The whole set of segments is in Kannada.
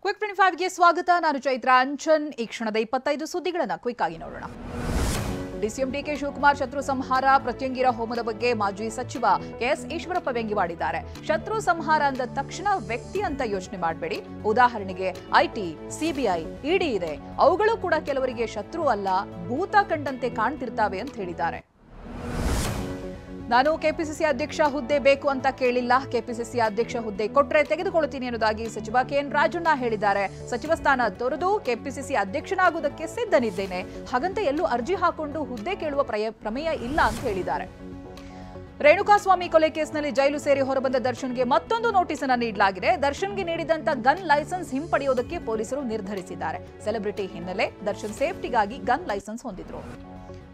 ಕ್ವಿಕ್ 25 ಗೆ ಸ್ವಾಗತ. ನಾನು ಚೈತ್ರ ಅಂಚನ್. ಈ ಕ್ಷಣದ 25 ಸುದ್ದಿಗಳನ್ನು ಕ್ವಿಕ್ ಆಗಿ ನೋಡೋಣ. ಡಿಸಿಎಂ ಡಿಕೆ ಶಿವಕುಮಾರ್ ಶತ್ರು ಸಂಹಾರ ಪ್ರತ್ಯಂಗಿರ ಹೋಮದ ಬಗ್ಗೆ ಮಾಜಿ ಸಚಿವ ಕೆಎಸ್ ಈಶ್ವರಪ್ಪ ವ್ಯಂಗ್ಯವಾಡಿದ್ದಾರೆ. ಶತ್ರು ಸಂಹಾರ ಅಂದ ತಕ್ಷಣ ವ್ಯಕ್ತಿ ಅಂತ ಯೋಚನೆ ಮಾಡಬೇಡಿ. ಉದಾಹರಣೆಗೆ ಐಟಿ, ಸಿಬಿಐ, ಇಡಿ ಇದೆ. ಅವುಗಳು ಕೂಡ ಕೆಲವರಿಗೆ ಶತ್ರು ಅಲ್ಲ, ಭೂತ ಕಂಡಂತೆ ಕಾಣ್ತಿರ್ತಾವೆ ಅಂತ ಹೇಳಿದ್ದಾರೆ. ನಾನು ಕೆಪಿಸಿಸಿ ಅಧ್ಯಕ್ಷ ಹುದ್ದೆ ಬೇಕು ಅಂತ ಕೇಳಿಲ್ಲ. ಕೆಪಿಸಿಸಿ ಅಧ್ಯಕ್ಷ ಹುದ್ದೆ ಕೊಟ್ರೆ ತೆಗೆದುಕೊಳ್ಳುತ್ತೀನಿ ಎನ್ನುವುದಾಗಿ ಸಚಿವ ಕೆಎನ್ ರಾಜಣ್ಣ ಹೇಳಿದ್ದಾರೆ. ಸಚಿವ ಸ್ಥಾನ ತೊರೆದು ಕೆಪಿಸಿಸಿ ಅಧ್ಯಕ್ಷನಾಗುವುದಕ್ಕೆ ಸಿದ್ಧನಿದ್ದೇನೆ. ಹಾಗಂತ ಎಲ್ಲೂ ಅರ್ಜಿ ಹಾಕೊಂಡು ಹುದ್ದೆ ಕೇಳುವ ಪ್ರಮೇಯ ಇಲ್ಲ ಅಂತ ಹೇಳಿದ್ದಾರೆ. ರೇಣುಕಾಸ್ವಾಮಿ ಕೊಲೆ ಕೇಸ್ನಲ್ಲಿ ಜೈಲು ಸೇರಿ ಹೊರಬಂದ ದರ್ಶನ್ಗೆ ಮತ್ತೊಂದು ನೋಟಿಸ್ ಅನ್ನು ನೀಡಲಾಗಿದೆ. ದರ್ಶನ್ಗೆ ನೀಡಿದಂತ ಗನ್ ಲೈಸೆನ್ಸ್ ಹಿಂಪಡೆಯೋದಕ್ಕೆ ಪೊಲೀಸರು ನಿರ್ಧರಿಸಿದ್ದಾರೆ. ಸೆಲೆಬ್ರಿಟಿ ಹಿನ್ನೆಲೆ ದರ್ಶನ್ ಸೇಫ್ಟಿಗಾಗಿ ಗನ್ ಲೈಸೆನ್ಸ್ ಹೊಂದಿದ್ರು.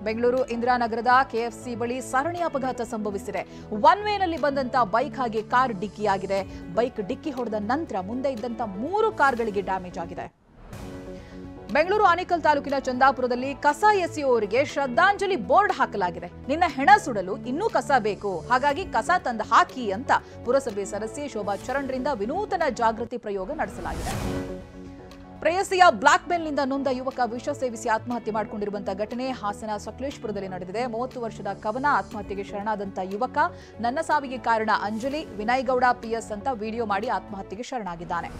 ಬೆಂಗಳೂರು ಇಂದಿರಾನಗರದ ಕೆಎಫ್ಸಿ ಬಳಿ ಸರಣಿ ಅಪಘಾತ ಸಂಭವಿಸಿದೆ. ಒನ್ ವೇನಲ್ಲಿ ಬಂದಂತ ಬೈಕ್ ಹಾಗೆ ಕಾರ್ ಡಿಕ್ಕಿಯಾಗಿದೆ. ಬೈಕ್ ಡಿಕ್ಕಿ ಹೊಡೆದ ನಂತರ ಮುಂದೆ ಇದ್ದಂತ 3 ಕಾರ್ಗಳಿಗೆ ಡ್ಯಾಮೇಜ್ ಆಗಿದೆ. ಬೆಂಗಳೂರು ಆನೇಕಲ್ ತಾಲೂಕಿನ ಚಂದಾಪುರದಲ್ಲಿ ಕಸ ಎಸೆಯುವವರಿಗೆ ಶ್ರದ್ಧಾಂಜಲಿ ಬೋರ್ಡ್ ಹಾಕಲಾಗಿದೆ. ನಿನ್ನ ಹೆಣ ಸುಡಲು ಇನ್ನೂ ಕಸ ಬೇಕು, ಹಾಗಾಗಿ ಕಸ ತಂದು ಹಾಕಿ ಅಂತ ಪುರಸಭೆ ಸದಸ್ಯೆ ಶೋಭಾ ಚರಣ್ರಿಂದ ವಿನೂತನ ಜಾಗೃತಿ ಪ್ರಯೋಗ ನಡೆಸಲಾಗಿದೆ. ಪ್ರೇಯಸಿಯ ಬ್ಲಾಕ್ ಮೇಲ್ನಿಂದ ನೊಂದ ಯುವಕ ವಿಷ ಸೇವಿಸಿ ಆತ್ಮಹತ್ಯೆ ಮಾಡಿಕೊಂಡಿರುವಂತಹ ಘಟನೆ ಹಾಸನ ಸಕಲೇಶಪುರದಲ್ಲಿ ನಡೆದಿದೆ. 30 ವರ್ಷದ ಕವನ ಆತ್ಮಹತ್ಯೆಗೆ ಶರಣಾದಂತ ಯುವಕ ನನ್ನ ಸಾವಿಗೆ ಕಾರಣ ಅಂಜಲಿ, ವಿನಯ್ ಗೌಡ ಪಿಎಸ್ ಅಂತ ವಿಡಿಯೋ ಮಾಡಿ ಆತ್ಮಹತ್ಯೆಗೆ ಶರಣಾಗಿದ್ದಾನೆ.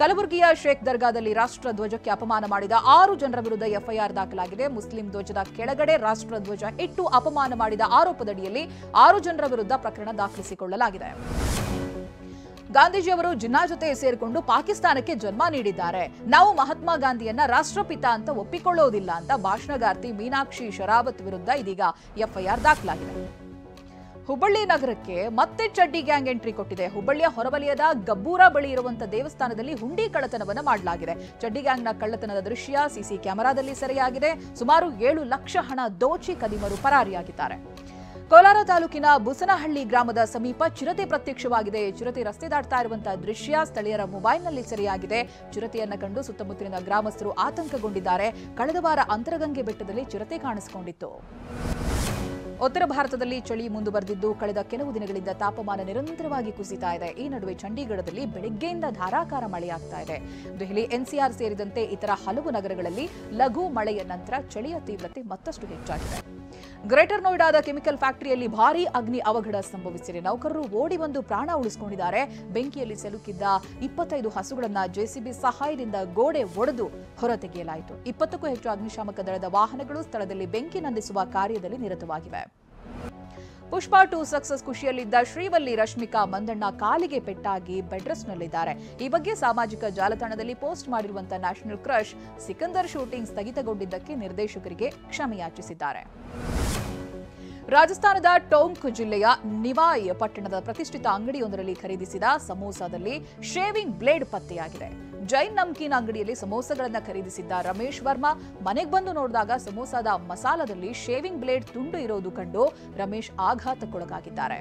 ಕಲಬುರಗಿಯ ಶೇಖ್ ದರ್ಗಾದಲ್ಲಿ ರಾಷ್ಟ್ರ ಧ್ವಜಕ್ಕೆ ಅಪಮಾನ ಮಾಡಿದ 6 ಜನರ ವಿರುದ್ಧ ಎಫ್ಐಆರ್ ದಾಖಲಾಗಿದೆ. ಮುಸ್ಲಿಂ ಧ್ವಜದ ಕೆಳಗಡೆ ರಾಷ್ಟ್ರ ಧ್ವಜ ಇಟ್ಟು ಅಪಮಾನ ಮಾಡಿದ ಆರೋಪದಡಿಯಲ್ಲಿ 6 ಜನರ ವಿರುದ್ಧ ಪ್ರಕರಣ ದಾಖಲಿಸಿಕೊಳ್ಳಲಾಗಿದೆ. ಗಾಂಧೀಜಿಯವರು ಜಿನ್ನಾ ಜೊತೆ ಸೇರಿಕೊಂಡು ಪಾಕಿಸ್ತಾನಕ್ಕೆ ಜನ್ಮ ನೀಡಿದ್ದಾರೆ. ನಾವು ಮಹಾತ್ಮ ಗಾಂಧಿಯನ್ನ ರಾಷ್ಟ್ರಪಿತ ಅಂತ ಒಪ್ಪಿಕೊಳ್ಳೋದಿಲ್ಲ ಅಂತ ಭಾಷಣಗಾರ್ತಿ ಮೀನಾಕ್ಷಿ ಶರಾವತ್ ವಿರುದ್ಧ ಇದೀಗ ಎಫ್ಐಆರ್ ದಾಖಲಾಗಿದೆ. ಹುಬ್ಬಳ್ಳಿ ನಗರಕ್ಕೆ ಮತ್ತೆ ಚಡ್ಡಿ ಗ್ಯಾಂಗ್ ಎಂಟ್ರಿ ಕೊಟ್ಟಿದೆ. ಹುಬ್ಬಳ್ಳಿಯ ಹೊರವಲಯದ ಗಬ್ಬೂರ ಬಳಿ ಇರುವಂತಹ ದೇವಸ್ಥಾನದಲ್ಲಿ ಹುಂಡಿ ಕಳ್ಳತನವನ್ನು ಮಾಡಲಾಗಿದೆ. ಚಡ್ಡಿ ಗ್ಯಾಂಗ್ನ ಕಳ್ಳತನದ ದೃಶ್ಯ ಸಿಸಿ ಕ್ಯಾಮೆರಾದಲ್ಲಿ ಸೆರೆಯಾಗಿದೆ. ಸುಮಾರು 7 ಲಕ್ಷ ಹಣ ದೋಚಿ ಕದಿಮರು ಪರಾರಿಯಾಗಿದ್ದಾರೆ. ಕೋಲಾರ ತಾಲೂಕಿನ ಬುಸನಹಳ್ಳಿ ಗ್ರಾಮದ ಸಮೀಪ ಚಿರತೆ ಪ್ರತ್ಯಕ್ಷವಾಗಿದೆ. ಚಿರತೆ ರಸ್ತೆ ದಾಟ್ತಾ ಇರುವಂತಹ ದೃಶ್ಯ ಸ್ಥಳೀಯರ ಮೊಬೈಲ್ನಲ್ಲಿ ಸೆರೆಯಾಗಿದೆ. ಚಿರತೆಯನ್ನ ಕಂಡು ಸುತ್ತಮುತ್ತಲಿನ ಗ್ರಾಮಸ್ಥರು ಆತಂಕಗೊಂಡಿದ್ದಾರೆ. ಕಳೆದ ವಾರ ಅಂತರಗಂಗೆ ಬೆಟ್ಟದಲ್ಲಿ ಚಿರತೆ ಕಾಣಿಸಿಕೊಂಡಿತ್ತು. ಉತ್ತರ ಭಾರತದಲ್ಲಿ ಚಳಿ ಮುಂದುವರೆದಿದ್ದು ಕಳೆದ ಕೆಲವು ದಿನಗಳಿಂದ ತಾಪಮಾನ ನಿರಂತರವಾಗಿ ಕುಸಿತಾ ಇದೆ. ಈ ನಡುವೆ ಚಂಡೀಗಢದಲ್ಲಿ ಬೆಳಗ್ಗೆಯಿಂದ ಧಾರಾಕಾರ ಮಳೆಯಾಗ್ತಾ ಇದೆ. ದೆಹಲಿ, ಎನ್ಸಿಆರ್ ಸೇರಿದಂತೆ ಇತರ ಹಲವು ನಗರಗಳಲ್ಲಿ ಲಘು ಮಳೆಯ ನಂತರ ಚಳಿಯ ತೀವ್ರತೆ ಮತ್ತಷ್ಟು ಹೆಚ್ಚಾಗಿದೆ. ಗ್ರೇಟರ್ ನೋಯ್ಡಾದ ಕೆಮಿಕಲ್ ಫ್ಯಾಕ್ಟರಿಯಲ್ಲಿ ಭಾರೀ ಅಗ್ನಿ ಅವಘಡ ಸಂಭವಿಸಿದೆ. ನೌಕರರು ಓಡಿ ಬಂದು ಪ್ರಾಣ ಉಳಿಸಿಕೊಂಡಿದ್ದಾರೆ. ಬೆಂಕಿಯಲ್ಲಿ ಸಿಲುಕಿದ್ದ 25 ಹಸುಗಳನ್ನು ಜೆಸಿಬಿ ಸಹಾಯದಿಂದ ಗೋಡೆ ಒಡೆದು ಹೊರತೆಗೆಯಲಾಯಿತು. 20ಕ್ಕೂ ಹೆಚ್ಚು ಅಗ್ನಿಶಾಮಕ ದಳದ ವಾಹನಗಳು ಸ್ಥಳದಲ್ಲಿ ಬೆಂಕಿ ನಂದಿಸುವ ಕಾರ್ಯದಲ್ಲಿ ನಿರತವಾಗಿವೆ. ಪುಷ್ಪ 2 ಸಕ್ಸಸ್ ಖುಷಿಯಲ್ಲಿದ್ದ ಶ್ರೀವಲ್ಲಿ ರಶ್ಮಿಕಾ ಮಂದಣ್ಣ ಕಾಲಿಗೆ ಪೆಟ್ಟಾಗಿ ಬೆಡ್ ರೆಸ್ಟ್ನಲ್ಲಿದ್ದಾರೆ. ಈ ಬಗ್ಗೆ ಸಾಮಾಜಿಕ ಜಾಲತಾಣದಲ್ಲಿ ಪೋಸ್ಟ್ ಮಾಡಿರುವಂತಹ ನ್ಯಾಷನಲ್ ಕ್ರಶ್ ಸಿಕಂದರ್ ಶೂಟಿಂಗ್ ಸ್ಥಗಿತಗೊಂಡಿದ್ದಕ್ಕೆ ನಿರ್ದೇಶಕರಿಗೆ ಕ್ಷಮೆಯಾಚಿಸಿದ್ದಾರೆ. ರಾಜಸ್ಥಾನದ ಟೋಂಕ್ ಜಿಲ್ಲೆಯ ನಿವಾಯ್ ಪಟ್ಟಣದ ಪ್ರತಿಷ್ಠಿತ ಅಂಗಡಿಯೊಂದರಲ್ಲಿ ಖರೀದಿಸಿದ ಸಮೋಸಾದಲ್ಲಿ ಶೇವಿಂಗ್ ಬ್ಲೇಡ್ ಪತ್ತೆಯಾಗಿದೆ. ಜೈನ್ ನಮ್ಕೀನ್ ಅಂಗಡಿಯಲ್ಲಿ ಸಮೋಸಗಳನ್ನು ಖರೀದಿಸಿದ್ದ ರಮೇಶ್ ವರ್ಮಾ ಮನೆಗೆ ಬಂದು ನೋಡಿದಾಗ ಸಮೋಸಾದ ಮಸಾಲದಲ್ಲಿ ಶೇವಿಂಗ್ ಬ್ಲೇಡ್ ತುಂಡು ಇರೋದು ಕಂಡು ರಮೇಶ್ ಆಘಾತಕ್ಕೊಳಗಾಗಿದ್ದಾರೆ.